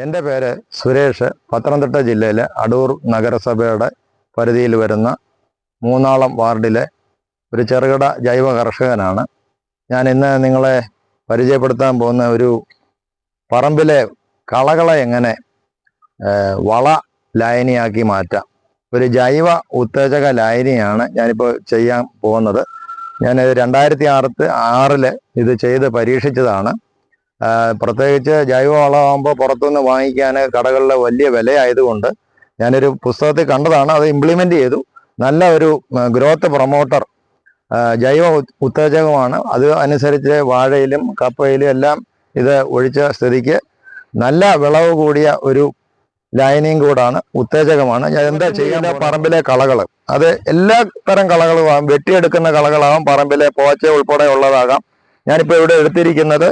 എൻ്റെ പേര് സുരേഷ്. പത്തനംതിട്ട ജില്ലയിലെ അടൂർ നഗരസഭയുടെ പരിധിയിൽ വരുന്ന മൂന്നാളം വാർഡിലെ ഒരു ചെറുകിട ജൈവ കർഷകനാണ് ഞാൻ. ഇന്ന് നിങ്ങളെ പരിചയപ്പെടുത്താൻ പോകുന്ന ഒരു പറമ്പിലെ കളകളെ എങ്ങനെ വള ലായനിയാക്കി മാറ്റാം, ഒരു ജൈവ ഉത്തേജക ലായനിയാണ് ഞാനിപ്പോൾ ചെയ്യാൻ പോകുന്നത്. ഞാൻ 2006 ഇത് ചെയ്ത് പരീക്ഷിച്ചതാണ്. പ്രത്യേകിച്ച് ജൈവവളമാകുമ്പോൾ പുറത്തുനിന്ന് വാങ്ങിക്കാൻ കടകളിലെ വലിയ വിലയായതുകൊണ്ട് ഞാനൊരു പുസ്തകത്തിൽ കണ്ടതാണ്, അത് ഇംപ്ലിമെൻ്റ് ചെയ്തു. നല്ല ഒരു ഗ്രോത്ത് പ്രൊമോട്ടർ ജൈവ ഉത്തേജകമാണ്. അത് അനുസരിച്ച് വാഴയിലും കപ്പയിലും എല്ലാം ഇത് ഒഴിച്ച സ്ഥിതിക്ക് നല്ല വിളവ് കൂടിയ ഒരു ലായനിയും കൂടാണ്, ഉത്തേജകമാണ്. ഞാൻ എന്താ ചെയ്യുന്ന, പറമ്പിലെ കളകൾ, അത് എല്ലാ തരം കളകളുമാകും. വെട്ടിയെടുക്കുന്ന കളകളാകാം, പറമ്പിലെ പോച്ച ഉൾപ്പെടെ ഉള്ളതാകാം. ഞാനിപ്പോൾ ഇവിടെ എടുത്തിരിക്കുന്നത്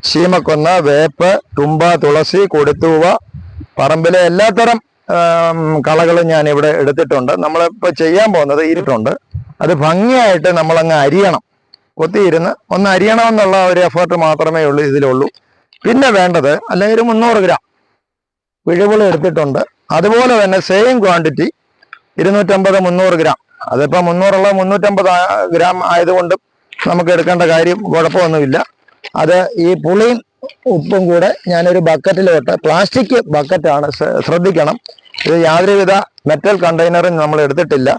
ശീമക്കൊന്ന, വേപ്പ്, തുമ്പ, തുളസി, കൊടിത്തൂവ, പറമ്പിലെ എല്ലാത്തരം കളകളും ഞാൻ ഇവിടെ എടുത്തിട്ടുണ്ട്. നമ്മളിപ്പോൾ ചെയ്യാൻ പോകുന്നത് ഇരുട്ടുണ്ട്. അത് ഭംഗിയായിട്ട് നമ്മളങ്ങ് അരിയണം. കൊത്തിയിരുന്ന് ഒന്ന് അരിയണം എന്നുള്ള ഒരു എഫേർട്ട് മാത്രമേ ഇതിലുള്ളൂ. പിന്നെ വേണ്ടത്, അല്ലെങ്കിൽ ഒരു 300 ഗ്രാം പിഴുപുളി എടുത്തിട്ടുണ്ട്. അതുപോലെ തന്നെ സെയിം ക്വാണ്ടിറ്റി 250-300 ഗ്രാം. അതിപ്പോൾ 300 350 ഗ്രാം ആയതുകൊണ്ട് നമുക്ക് എടുക്കേണ്ട കാര്യം കുഴപ്പമൊന്നുമില്ല. അത് ഈ പുളിയും ഉപ്പും കൂടെ ഞാനൊരു ബക്കറ്റിലോട്ട്, പ്ലാസ്റ്റിക് ബക്കറ്റാണ്, ശ്രദ്ധിക്കണം. ഇത് യാതൊരുവിധ മെറ്റൽ കണ്ടെയ്നറും നമ്മൾ എടുത്തിട്ടില്ല.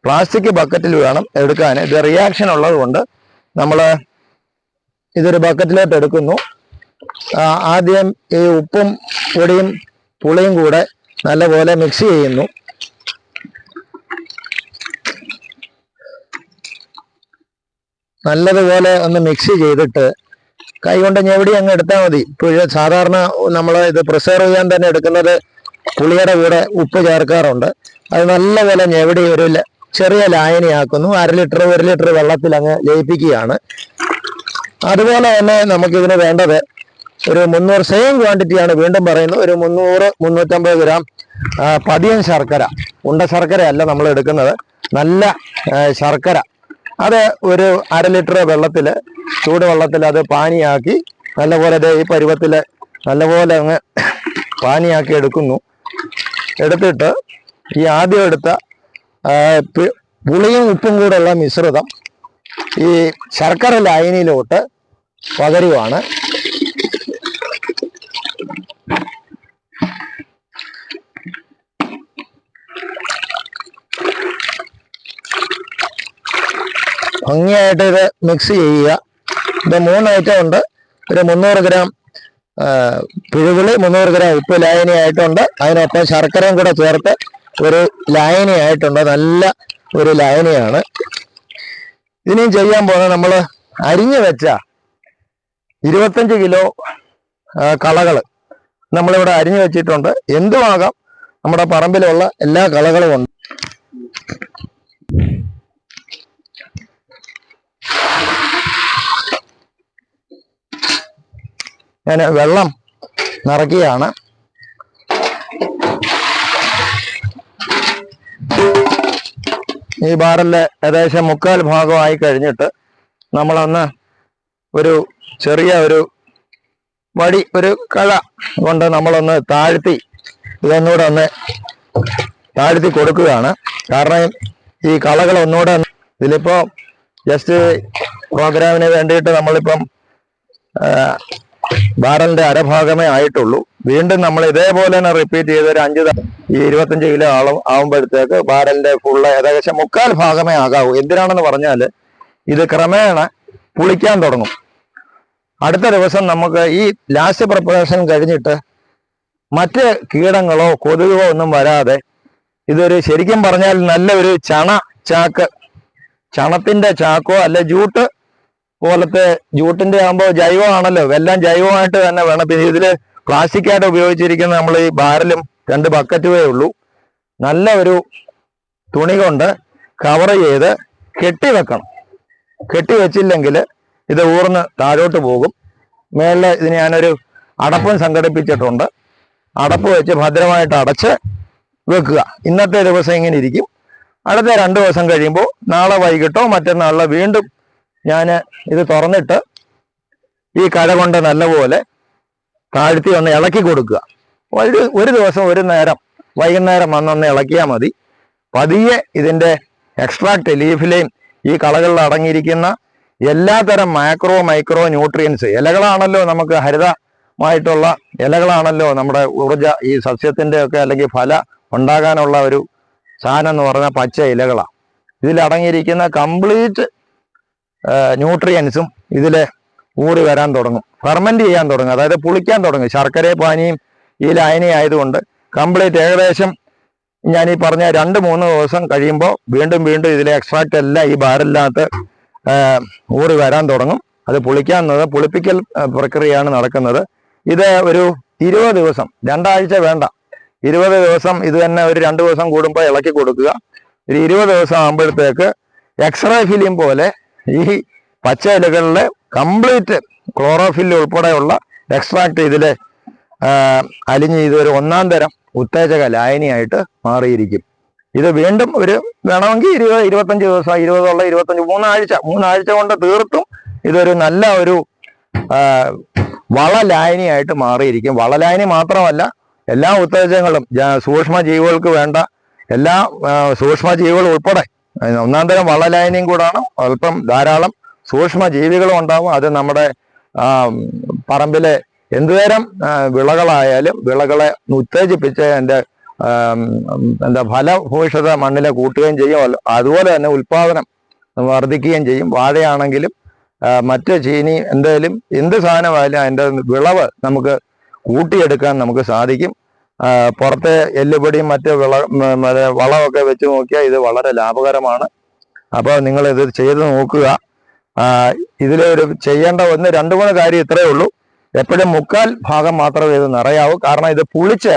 പ്ലാസ്റ്റിക് ബക്കറ്റിൽ വേണം എടുക്കാൻ. ഇത് റിയാക്ഷൻ ഉള്ളത് കൊണ്ട് നമ്മൾ ഇതൊരു ബക്കറ്റിലോട്ട് എടുക്കുന്നു. ആദ്യം ഈ ഉപ്പും പൊടിയും പുളിയും കൂടെ നല്ലപോലെ മിക്സ് ചെയ്യുന്നു. നല്ലതുപോലെ ഒന്ന് മിക്സ് ചെയ്തിട്ട് കൈകൊണ്ട് ഞെവിടി അങ്ങ് എടുത്താൽ മതി. ഇപ്പോൾ സാധാരണ നമ്മൾ ഇത് പ്രിസർവ് ചെയ്യാൻ തന്നെ എടുക്കുന്നത് പുളിയുടെ കൂടെ ഉപ്പ് ചേർക്കാറുണ്ട്. അത് നല്ലപോലെ ഞെവിടി ഒരു ചെറിയ ലായനിയാക്കുന്നു. 1 ലിറ്റർ വെള്ളത്തിൽ അങ്ങ് ലയിപ്പിക്കുകയാണ്. അതുപോലെ തന്നെ നമുക്കിതിന് വേണ്ടത് ഒരു 300, സെയിം ക്വാണ്ടിറ്റിയാണ് വീണ്ടും പറയുന്നത്, ഒരു 300-350 ഗ്രാം പതിയൻ ശർക്കര. ഉണ്ട ശർക്കരയല്ല നമ്മൾ എടുക്കുന്നത്, നല്ല ശർക്കര. അത് ഒരു 1 ലിറ്റർ വെള്ളത്തിൽ, ചൂടുവെള്ളത്തിൽ അത് പാനിയാക്കി നല്ലപോലെ ഈ പരുവത്തിൽ നല്ലപോലെ അങ്ങ് പാനിയാക്കി എടുക്കുന്നു. എടുത്തിട്ട് ഈ ആദ്യം എടുത്ത പുളിയും ഉപ്പും കൂടെയുള്ള മിശ്രിതം ഈ ശർക്കര ലായനിയിലോട്ട് പകരുവാണ്. ഭംഗിയായിട്ട് ഇത് മിക്സ് ചെയ്യുക. ഇത് 3 ഐറ്റം ഉണ്ട്. ഒരു 300 ഗ്രാം പിഴുപുളി, 300 ഗ്രാം ഉപ്പ് ലായനി ആയിട്ടുണ്ട്. അതിനൊപ്പം ശർക്കരയും കൂടെ ചേർത്ത് ഒരു ലായനി ആയിട്ടുണ്ട്. നല്ല ഒരു ലായനിയാണ്. ഇനിയും ചെയ്യാൻ പോകുന്നത്, നമ്മൾ അരിഞ്ഞു വെച്ച 25 കിലോ കളകൾ നമ്മളിവിടെ അരിഞ്ഞു വെച്ചിട്ടുണ്ട്. എന്തുമാകാം, നമ്മുടെ പറമ്പിലുള്ള എല്ലാ കളകളും ഉണ്ട്. ഞാൻ വെള്ളം നിറയ്ക്കുകയാണ്. ഈ ബാരലിലെ ഏകദേശം 3/4 ഭാഗമായി കഴിഞ്ഞിട്ട് നമ്മളൊന്ന് ഒരു ചെറിയ ഒരു വടി, ഒരു കഴ കൊണ്ട് നമ്മളൊന്ന് താഴ്ത്തി, ഇതൊന്നുകൂടെ ഒന്ന് താഴ്ത്തി കൊടുക്കുകയാണ്. കാരണം ഈ കളകൾ ഒന്നുകൂടെ, ഇതിലിപ്പോൾ ജസ്റ്റ് പ്രോഗ്രാമിന് വേണ്ടിയിട്ട് നമ്മളിപ്പം ബാരലിന്റെ അരഭാഗമേ ആയിട്ടുള്ളൂ. വീണ്ടും നമ്മൾ ഇതേപോലെ തന്നെ റിപ്പീറ്റ് ചെയ്ത് ഒരു 5 ഈ 25 കിലോ ആവുമ്പോഴത്തേക്ക് ബാരലിന്റെ ഫുള്ള് ഏകദേശം 3/4 ഭാഗമേ ആകാവൂ. എന്തിനാണെന്ന് പറഞ്ഞാൽ ഇത് ക്രമേണ പുളിക്കാൻ തുടങ്ങും. അടുത്ത ദിവസം നമുക്ക് ഈ ലാസ്റ്റ് പ്രിപ്പറേഷൻ കഴിഞ്ഞിട്ട് മറ്റ് കീടങ്ങളോ കൊതുകോ ഒന്നും വരാതെ ഇതൊരു, ശരിക്കും പറഞ്ഞാൽ നല്ല ഒരു ചാക്ക്, ചണത്തിന്റെ ചാക്കോ അല്ല ജൂട്ട് പോലത്തെ, ജൂട്ടിന്റെ ആകുമ്പോൾ ജൈവമാണല്ലോ, എല്ലാം ജൈവമായിട്ട് തന്നെ വേണം. പിന്നെ ഇതിൽ പ്ലാസ്റ്റിക്കായിട്ട് ഉപയോഗിച്ചിരിക്കുന്ന നമ്മൾ ഈ ബാരലും 2 ബക്കറ്റുമേ ഉള്ളൂ. നല്ല ഒരു തുണി കൊണ്ട് കവർ ചെയ്ത് കെട്ടിവെക്കണം. കെട്ടിവെച്ചില്ലെങ്കിൽ ഇത് ഊർന്ന് താഴോട്ട് പോകും. മേളിൽ ഇതിന് ഞാനൊരു അടപ്പും സംഘടിപ്പിച്ചിട്ടുണ്ട്. അടപ്പ് വെച്ച് ഭദ്രമായിട്ട് അടച്ച് വെക്കുക. ഇന്നത്തെ ദിവസം ഇങ്ങനെ ഇരിക്കും. അടുത്ത 2 ദിവസം കഴിയുമ്പോൾ, നാളെ വൈകിട്ടോ മറ്റന്നാളിലോ വീണ്ടും ഞാൻ ഇത് തുറന്നിട്ട് ഈ കഴ കൊണ്ട് നല്ലപോലെ താഴ്ത്തി ഒന്ന് ഇളക്കി കൊടുക്കുക. ഒരു ദിവസം ഒരു നേരം വൈകുന്നേരം വന്നൊന്ന് ഇളക്കിയാൽ മതി. പതിയെ ഇതിൻ്റെ എക്സ്ട്രാക്ട് ലീഫിലെയും ഈ കളകളിൽ അടങ്ങിയിരിക്കുന്ന എല്ലാതരം മാക്രോ മൈക്രോ ന്യൂട്രിയൻസ്, ഇലകളാണല്ലോ നമുക്ക് ഹരിതമായിട്ടുള്ള ഇലകളാണല്ലോ നമ്മുടെ ഈ സസ്യത്തിൻ്റെ ഒക്കെ അല്ലെങ്കിൽ ഫല ഉണ്ടാകാനുള്ള ഒരു സാധനം എന്ന് പറഞ്ഞാൽ പച്ച ഇലകളാണ്. ഇതിലടങ്ങിയിരിക്കുന്ന കംപ്ലീറ്റ് ന്യൂട്രിയൻസും ഇതിൽ ഊറി വരാൻ തുടങ്ങും, ഫെർമെന്റ് ചെയ്യാൻ തുടങ്ങും, അതായത് പുളിക്കാൻ തുടങ്ങും. ശർക്കര പാനിയും ഈ ലായനി ആയതുകൊണ്ട് കംപ്ലീറ്റ് ഏകദേശം ഞാൻ ഈ പറഞ്ഞ 2-3 ദിവസം കഴിയുമ്പോൾ വീണ്ടും ഇതിലെ എക്സ്ട്രാക്റ്റ് എല്ലാം ഈ ബാരലിനകത്ത് ഊറി വരാൻ തുടങ്ങും. അത് പുളിപ്പിക്കൽ പ്രക്രിയയാണ് നടക്കുന്നത്. ഇത് ഒരു 20 ദിവസം, 2 ആഴ്ച വേണ്ട, 20 ദിവസം ഇത് തന്നെ ഒരു 2 ദിവസം കൂടുമ്പോൾ ഇളക്കി കൊടുക്കുക. ഒരു 20 ദിവസം ആകുമ്പോഴത്തേക്ക് എക്സ്റേ ഫിലിം പോലെ ഈ പച്ച ഇലകളിലെ കംപ്ലീറ്റ് ക്ലോറോഫിൽ ഉൾപ്പെടെയുള്ള എക്സ്ട്രാക്ട് ഇതിൽ അലിഞ്ഞ് ഇതൊരു 1-ാം തരം ഉത്തേജക ലായനിയായിട്ട് മാറിയിരിക്കും. ഇത് വീണ്ടും ഒരു വേണമെങ്കിൽ 20-25 ദിവസം, 20 3 ആഴ്ച കൊണ്ട് തീർത്തും ഇതൊരു നല്ല ഒരു വളലായനിയായിട്ട് മാറിയിരിക്കും. വളലായനി മാത്രമല്ല, എല്ലാ ഉത്തേജകങ്ങളും സൂക്ഷ്മജീവികൾക്ക് വേണ്ട എല്ലാ സൂക്ഷ്മജീവികളും ഉൾപ്പെടെ 1-ാം തരം വളലായനിയും കൂടാണ്. അല്പം ധാരാളം സൂക്ഷ്മജീവികളും ഉണ്ടാവും. അത് നമ്മുടെ പറമ്പിലെ എന്തുതരം വിളകളായാലും വിളകളെ ഉത്തേജിപ്പിച്ച് അതിൻ്റെ ഫലഭൂയിഷ്ഠത മണ്ണിലെ കൂട്ടുകയും ചെയ്യും. അതുപോലെ തന്നെ ഉൽപാദനം വർദ്ധിക്കുകയും ചെയ്യും. വാഴയാണെങ്കിലും മറ്റ് ചീനി എന്ത് സാധനമായാലും അതിൻ്റെ വിളവ് നമുക്ക് കൂട്ടിയെടുക്കാൻ നമുക്ക് സാധിക്കും. പുറത്തെ എല്ലുപൊടിയും മറ്റ് വളമൊക്കെ വെച്ച് നോക്കിയാൽ ഇത് വളരെ ലാഭകരമാണ്. അപ്പോൾ നിങ്ങൾ ഇത് ചെയ്ത് നോക്കുക. ഇതിലൊരു ചെയ്യേണ്ട 1-2-3 കാര്യം ഇത്രയേ ഉള്ളൂ. എപ്പോഴും 1/4 ഭാഗം മാത്രമേ ഇത് നിറയാവൂ. കാരണം ഇത് പുളിച്ച്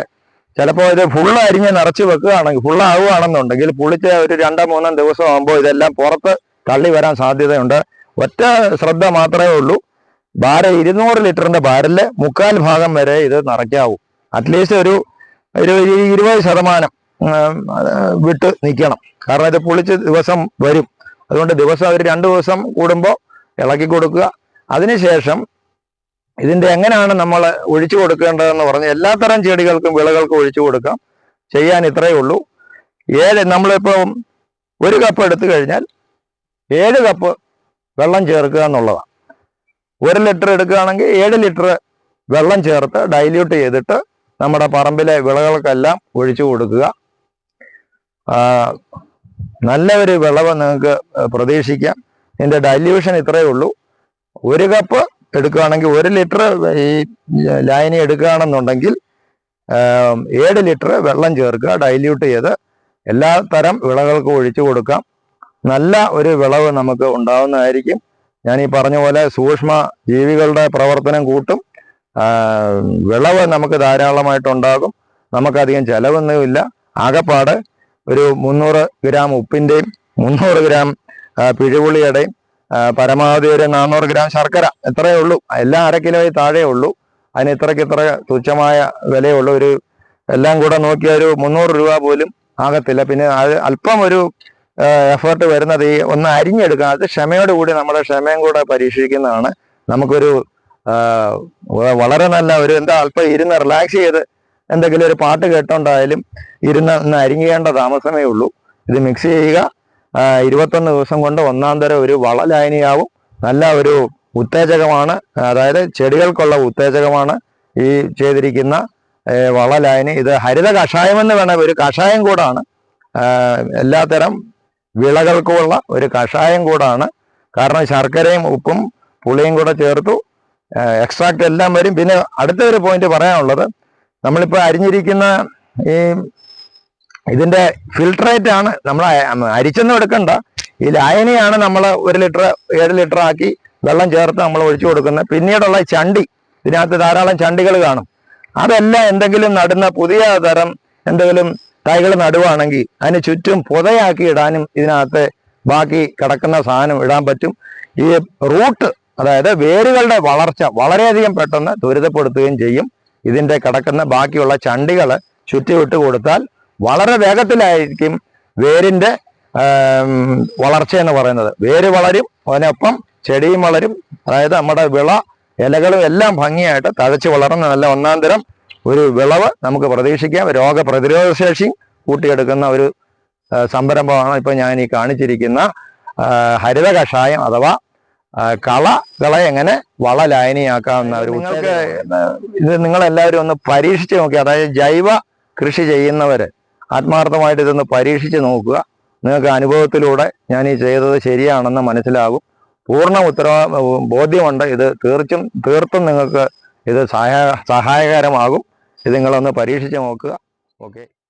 ചിലപ്പോൾ ഇത് ഫുള്ള് അരിഞ്ഞ് നിറച്ച് വെക്കുകയാണെങ്കിൽ, ഫുള്ളാവുകയാണെന്നുണ്ടെങ്കിൽ പുളിച്ച് ഒരു 2-3 ദിവസം ആകുമ്പോൾ ഇതെല്ലാം പുറത്ത് തള്ളി വരാൻ സാധ്യതയുണ്ട്. ഒറ്റ ശ്രദ്ധ മാത്രമേ ഉള്ളൂ. 200 ലിറ്ററിന്റെ ബാരലില് 1/4 ഭാഗം വരെ ഇത് നിറയ്ക്കാവൂ. അറ്റ്ലീസ്റ്റ് ഒരു 20% വിട്ട് നിൽക്കണം. കാരണം ഇത് പുളിച്ച് ദിവസം വരും. അതുകൊണ്ട് ദിവസം ഒരു 2 ദിവസം കൂടുമ്പോൾ ഇളക്കി കൊടുക്കുക. അതിനുശേഷം ഇതിൻ്റെ എങ്ങനെയാണ് നമ്മൾ ഒഴിച്ചു കൊടുക്കേണ്ടതെന്ന് പറഞ്ഞ് എല്ലാത്തരം ചെടികൾക്കും വിളകൾക്കും ഒഴിച്ചു കൊടുക്കാം. ചെയ്യാൻ ഇത്രയേ ഉള്ളൂ. നമ്മളിപ്പോൾ 1 കപ്പ് എടുത്തു കഴിഞ്ഞാൽ 7 കപ്പ് വെള്ളം ചേർക്കുക എന്നുള്ളതാണ്. 1 ലിറ്റർ എടുക്കുകയാണെങ്കിൽ 7 ലിറ്റർ വെള്ളം ചേർത്ത് ഡൈല്യൂട്ട് ചെയ്തിട്ട് നമ്മുടെ പറമ്പിലെ വിളകൾക്കെല്ലാം ഒഴിച്ചു കൊടുക്കുക. നല്ല ഒരു വിളവ് നിങ്ങൾക്ക് പ്രതീക്ഷിക്കാം. ഇതിൻ്റെ ഡൈല്യൂഷൻ ഇത്രയേ ഉള്ളൂ. 1 കപ്പ് എടുക്കുകയാണെങ്കിൽ 1 ലിറ്റർ ഈ ലായനി എടുക്കുകയാണെന്നുണ്ടെങ്കിൽ 7 ലിറ്റർ വെള്ളം ചേർക്കുക, ഡൈല്യൂട്ട് ചെയ്ത് എല്ലാ തരം വിളകൾക്കും ഒഴിച്ചു കൊടുക്കാം. നല്ല ഒരു വിളവ് നമുക്ക് ഉണ്ടാവുന്നതായിരിക്കും. ഞാൻ ഈ പറഞ്ഞ പോലെ സൂക്ഷ്മ ജീവികളുടെ പ്രവർത്തനം കൂട്ടും. വിളവ് നമുക്ക് ധാരാളമായിട്ടുണ്ടാകും. നമുക്കധികം ചിലവൊന്നുമില്ല. ആകെപ്പാട് ഒരു 300 ഗ്രാം ഉപ്പിൻ്റെയും 300 ഗ്രാം പിഴുപുളിയുടെയും പരമാവധി ഒരു 400 ഗ്രാം ശർക്കര, ഇത്രയേ ഉള്ളൂ. എല്ലാം 1/2 കിലോയിൽ താഴെ ഉള്ളൂ. അതിന് ഇത്ര തുച്ഛമായ വിലയുള്ളൂ. എല്ലാം കൂടെ നോക്കിയാൽ ഒരു 300 രൂപ പോലും ആകത്തില്ല. പിന്നെ അത് അല്പം ഒരു എഫേർട്ട് വരുന്നത് ഈ ഒന്ന് അരിഞ്ഞെടുക്കുക. അത് ക്ഷമയോടുകൂടി നമ്മുടെ ക്ഷമയും കൂടെ പരീക്ഷിക്കുന്നതാണ്. നമുക്കൊരു വളരെ നല്ല ഒരു അല്പം ഇരുന്ന് റിലാക്സ് ചെയ്ത് എന്തെങ്കിലും ഒരു പാട്ട് കേട്ടോണ്ടായാലും ഒന്ന് അരിഞ്ഞേണ്ട താമസമേ ഉള്ളൂ. ഇത് മിക്സ് ചെയ്യുക. 21 ദിവസം കൊണ്ട് 1-ാം തരം ഒരു വളലായനിയാവും. നല്ല ഒരു ഉത്തേജകമാണ്, അതായത് ചെടികൾക്കുള്ള ഉത്തേജകമാണ് ഈ ചെയ്തിരിക്കുന്ന വളലായനി. ഇത് ഹരിത കഷായമെന്ന് വേണം, ഒരു കഷായം കൂടാണ്. എല്ലാത്തരം വിളകൾക്കുമുള്ള ഒരു കഷായം കൂടാണ്. കാരണം ശർക്കരയും ഉപ്പും പുളിയും കൂടെ ചേർത്തു എക്സ്ട്രാക്റ്റ് എല്ലാം വരും. പിന്നെ അടുത്ത ഒരു പോയിന്റ് പറയാനുള്ളത്, നമ്മളിപ്പോൾ അരിഞ്ഞിരിക്കുന്ന ഇതിന്റെ ഫിൽട്രേറ്റ് ആണ്. നമ്മൾ അരിച്ചൊന്നും എടുക്കണ്ട. ഈ ലായനിയാണ് നമ്മൾ 1 ലിറ്റർ 7 ലിറ്റർ ആക്കി വെള്ളം ചേർത്ത് നമ്മൾ ഒഴിച്ചു കൊടുക്കുന്നത്. പിന്നീടുള്ള ചണ്ടി, ഇതിനകത്ത് ധാരാളം ചണ്ടികൾ കാണും. അതെല്ലാം എന്തെങ്കിലും നടുന്ന പുതിയ തരം എന്തെങ്കിലും തൈകൾ നടുവാണെങ്കിൽ അതിന് ചുറ്റും പുതയാക്കി ഇടാനും ഇതിനകത്ത് ബാക്കി കിടക്കുന്ന സാധനം ഇടാൻ പറ്റും. ഈ റൂട്ട്, അതായത് വേരുകളുടെ വളർച്ച വളരെയധികം പെട്ടെന്ന് ത്വരിതപ്പെടുത്തുകയും ചെയ്യും. ഇതിൻ്റെ കിടക്കുന്ന ബാക്കിയുള്ള ചണ്ടികൾ ചുറ്റിവിട്ട് കൊടുത്താൽ വളരെ വേഗത്തിലായിരിക്കും വേരിൻ്റെ വളർച്ച എന്ന് പറയുന്നത്. വേര് വളരും, അതിനൊപ്പം ചെടിയും വളരും. അതായത് നമ്മുടെ വിള ഇലകളും എല്ലാം ഭംഗിയായിട്ട് തഴച്ച് വളർന്ന് നല്ല 1-ാം തരം ഒരു വിളവ് നമുക്ക് പ്രതീക്ഷിക്കാം. രോഗപ്രതിരോധ ശേഷി കൂട്ടിയെടുക്കുന്ന ഒരു സംരംഭമാണ് ഇപ്പോൾ ഞാൻ ഈ കാണിച്ചിരിക്കുന്ന ഹരിത കഷായം അഥവാ കളകളെ എങ്ങനെ വളലായനിയാക്കാവുന്ന ഒരു നിങ്ങൾക്ക് ഇത് നിങ്ങളെല്ലാവരും ഒന്ന് പരീക്ഷിച്ച് നോക്കി. അതായത് ജൈവ കൃഷി ചെയ്യുന്നവര് ആത്മാർത്ഥമായിട്ട് ഇതൊന്ന് പരീക്ഷിച്ച് നോക്കുക. നിങ്ങൾക്ക് അനുഭവത്തിലൂടെ ഞാൻ ഈ ചെയ്തത് ശരിയാണെന്ന് മനസ്സിലാകും. പൂർണ്ണ ബോധ്യമുണ്ട്. ഇത് തീർത്തും നിങ്ങൾക്ക് ഇത് സഹായകരമാകും. ഇത് നിങ്ങളൊന്ന് പരീക്ഷിച്ച് നോക്കുക. ഓക്കെ.